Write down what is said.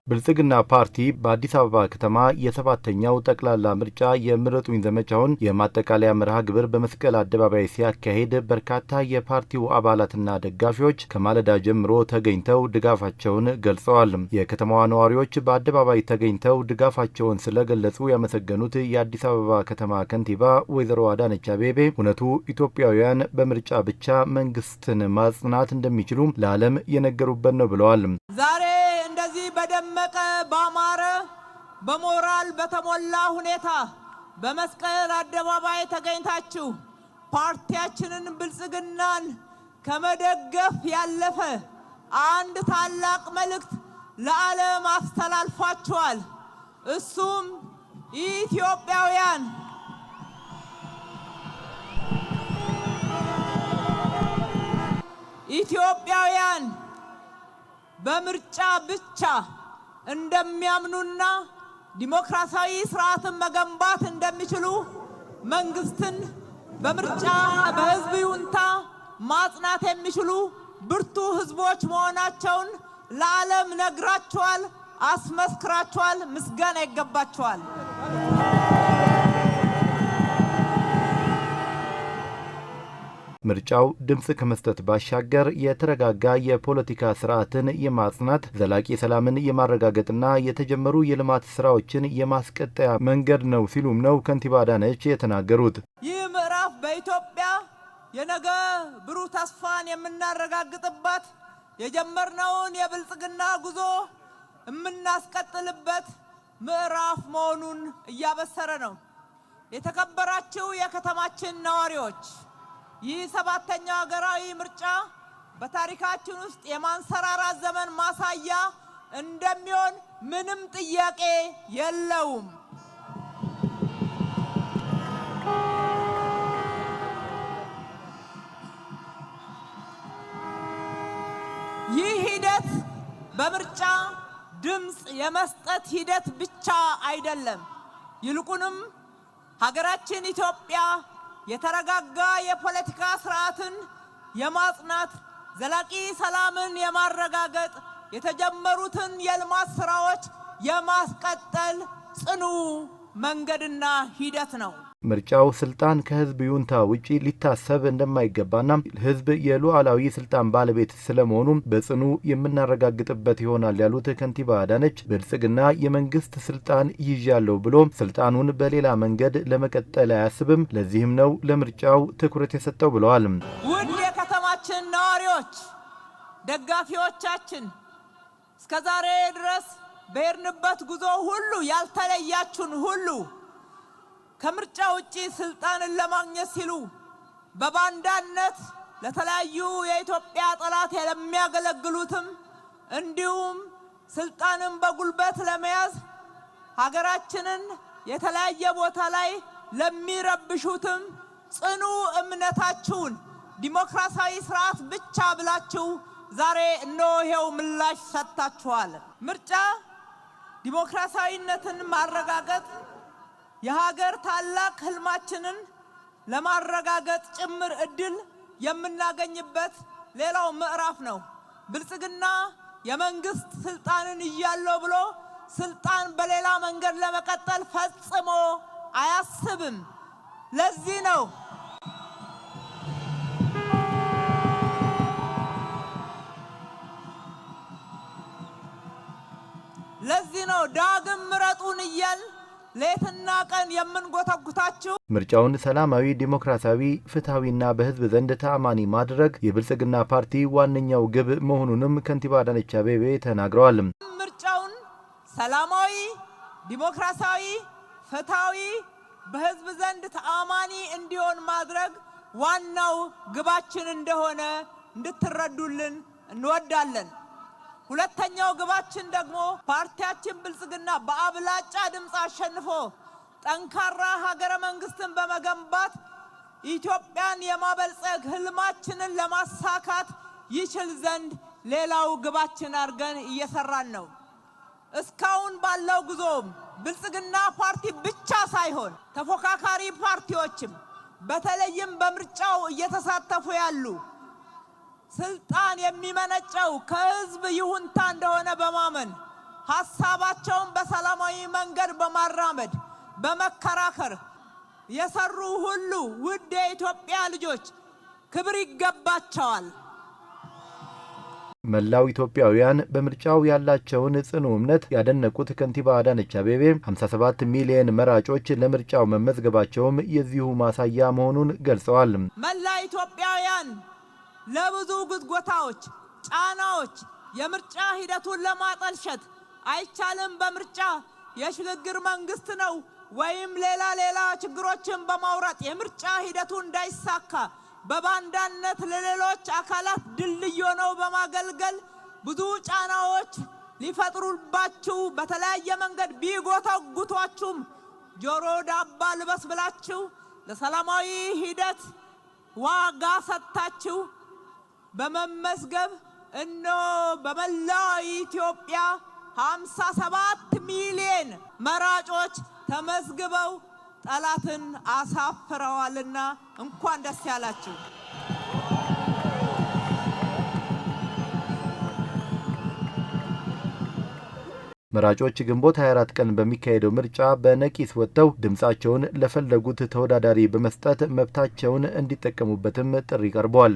ብልጽግና ፓርቲ በአዲስ አበባ ከተማ የሰባተኛው ጠቅላላ ምርጫ የምረጡኝ ዘመቻውን የማጠቃለያ መርሃ ግብር በመስቀል አደባባይ ሲያካሂድ በርካታ የፓርቲው አባላትና ደጋፊዎች ከማለዳ ጀምሮ ተገኝተው ድጋፋቸውን ገልጸዋል። የከተማዋ ነዋሪዎች በአደባባይ ተገኝተው ድጋፋቸውን ስለገለጹ ያመሰገኑት የአዲስ አበባ ከተማ ከንቲባ ወይዘሮ አዳነች አቤቤ እውነቱ ኢትዮጵያውያን በምርጫ ብቻ መንግስትን ማጽናት እንደሚችሉ ለዓለም የነገሩበት ነው ብለዋል። ዛሬ እንደዚህ በደመቀ ባማረ በሞራል በተሞላ ሁኔታ በመስቀል አደባባይ ተገኝታችሁ ፓርቲያችንን ብልጽግናን ከመደገፍ ያለፈ አንድ ታላቅ መልእክት ለዓለም አስተላልፋችኋል። እሱም ኢትዮጵያውያን በምርጫ ብቻ እንደሚያምኑና ዲሞክራሲያዊ ስርዓትን መገንባት እንደሚችሉ መንግስትን በምርጫ በህዝብ ይሁንታ ማጽናት የሚችሉ ብርቱ ህዝቦች መሆናቸውን ለዓለም ነግራችኋል፣ አስመስክራችኋል። ምስጋና ይገባችኋል። ምርጫው ድምጽ ከመስጠት ባሻገር የተረጋጋ የፖለቲካ ስርዓትን የማጽናት ዘላቂ ሰላምን የማረጋገጥና የተጀመሩ የልማት ስራዎችን የማስቀጠያ መንገድ ነው ሲሉም ነው ከንቲባ አዳነች የተናገሩት። ይህ ምዕራፍ በኢትዮጵያ የነገ ብሩህ ተስፋን የምናረጋግጥበት የጀመርነውን የብልጽግና ጉዞ የምናስቀጥልበት ምዕራፍ መሆኑን እያበሰረ ነው። የተከበራችሁ የከተማችን ነዋሪዎች፣ ይህ ሰባተኛው ሀገራዊ ምርጫ በታሪካችን ውስጥ የማንሰራራት ዘመን ማሳያ እንደሚሆን ምንም ጥያቄ የለውም። ይህ ሂደት በምርጫ ድምጽ የመስጠት ሂደት ብቻ አይደለም። ይልቁንም ሀገራችን ኢትዮጵያ የተረጋጋ የፖለቲካ ስርዓትን የማጽናት ዘላቂ ሰላምን የማረጋገጥ የተጀመሩትን የልማት ስራዎች የማስቀጠል ጽኑ መንገድና ሂደት ነው። ምርጫው ስልጣን ከህዝብ ይሁንታ ውጪ ሊታሰብ እንደማይገባና ህዝብ የሉዓላዊ ስልጣን ባለቤት ስለመሆኑ በጽኑ የምናረጋግጥበት ይሆናል ያሉት ከንቲባ አዳነች ብልጽግና የመንግስት ስልጣን ይዣለሁ ብሎ ስልጣኑን በሌላ መንገድ ለመቀጠል አያስብም፣ ለዚህም ነው ለምርጫው ትኩረት የሰጠው ብለዋል። ውድ የከተማችን ነዋሪዎች፣ ደጋፊዎቻችን እስከዛሬ ድረስ በሄድንበት ጉዞ ሁሉ ያልተለያችሁን ሁሉ ከምርጫ ውጪ ስልጣንን ለማግኘት ሲሉ በባንዳነት ለተለያዩ የኢትዮጵያ ጠላት ለሚያገለግሉትም እንዲሁም ስልጣንን በጉልበት ለመያዝ ሀገራችንን የተለያየ ቦታ ላይ ለሚረብሹትም ጽኑ እምነታችሁን ዲሞክራሲያዊ ስርዓት ብቻ ብላችሁ ዛሬ እነሆ ምላሽ ሰጥታችኋል። ምርጫ ዲሞክራሲያዊነትን ማረጋገጥ የሀገር ታላቅ ህልማችንን ለማረጋገጥ ጭምር እድል የምናገኝበት ሌላው ምዕራፍ ነው። ብልጽግና የመንግስት ስልጣንን ይያለው ብሎ ስልጣን በሌላ መንገድ ለመቀጠል ፈጽሞ አያስብም። ለዚህ ነው ዳግም ምረጡን እያል ሌትና ቀን የምንጎተጉታችሁ። ምርጫውን ሰላማዊ፣ ዲሞክራሲያዊ፣ ፍትሃዊና በህዝብ ዘንድ ተአማኒ ማድረግ የብልጽግና ፓርቲ ዋነኛው ግብ መሆኑንም ከንቲባ አዳነች አቤቤ ተናግረዋል። ምርጫውን ሰላማዊ፣ ዲሞክራሲያዊ፣ ፍትሃዊ፣ በህዝብ ዘንድ ተአማኒ እንዲሆን ማድረግ ዋናው ግባችን እንደሆነ እንድትረዱልን እንወዳለን። ሁለተኛው ግባችን ደግሞ ፓርቲያችን ብልጽግና በአብላጫ ድምጽ አሸንፎ ጠንካራ ሀገረ መንግስትን በመገንባት ኢትዮጵያን የማበልጸግ ህልማችንን ለማሳካት ይችል ዘንድ ሌላው ግባችን አድርገን እየሰራን ነው። እስካሁን ባለው ጉዞም ብልጽግና ፓርቲ ብቻ ሳይሆን ተፎካካሪ ፓርቲዎችም በተለይም በምርጫው እየተሳተፉ ያሉ ስልጣን የሚመነጨው ከህዝብ ይሁንታ እንደሆነ በማመን ሀሳባቸውን በሰላማዊ መንገድ በማራመድ በመከራከር የሰሩ ሁሉ ውድ የኢትዮጵያ ልጆች ክብር ይገባቸዋል። መላው ኢትዮጵያውያን በምርጫው ያላቸውን ጽኑ እምነት ያደነቁት ከንቲባ አዳነች አቤቤ 57 ሚሊዮን መራጮች ለምርጫው መመዝገባቸውም የዚሁ ማሳያ መሆኑን ገልጸዋል። መላው ኢትዮጵያውያን ለብዙ ጉትጎታዎች፣ ጫናዎች የምርጫ ሂደቱን ለማጠልሸት አይቻልም፣ በምርጫ የሽግግር መንግስት ነው ወይም ሌላ ችግሮችን በማውራት የምርጫ ሂደቱ እንዳይሳካ በባንዳነት ለሌሎች አካላት ድልድይ ሆነው በማገልገል ብዙ ጫናዎች ሊፈጥሩባችሁ በተለያየ መንገድ ቢጎተጉቷችሁም ጆሮ ዳባ ልበስ ብላችሁ ለሰላማዊ ሂደት ዋጋ ሰጥታችሁ በመመዝገብ በመላው ኢትዮጵያ 57 ሚሊዮን መራጮች ተመዝግበው ጠላትን አሳፍረዋልና እንኳን ደስ ያላችሁ። መራጮች ግንቦት 24 ቀን በሚካሄደው ምርጫ በነቂስ ወጥተው ድምጻቸውን ለፈለጉት ተወዳዳሪ በመስጠት መብታቸውን እንዲጠቀሙበትም ጥሪ ቀርቧል።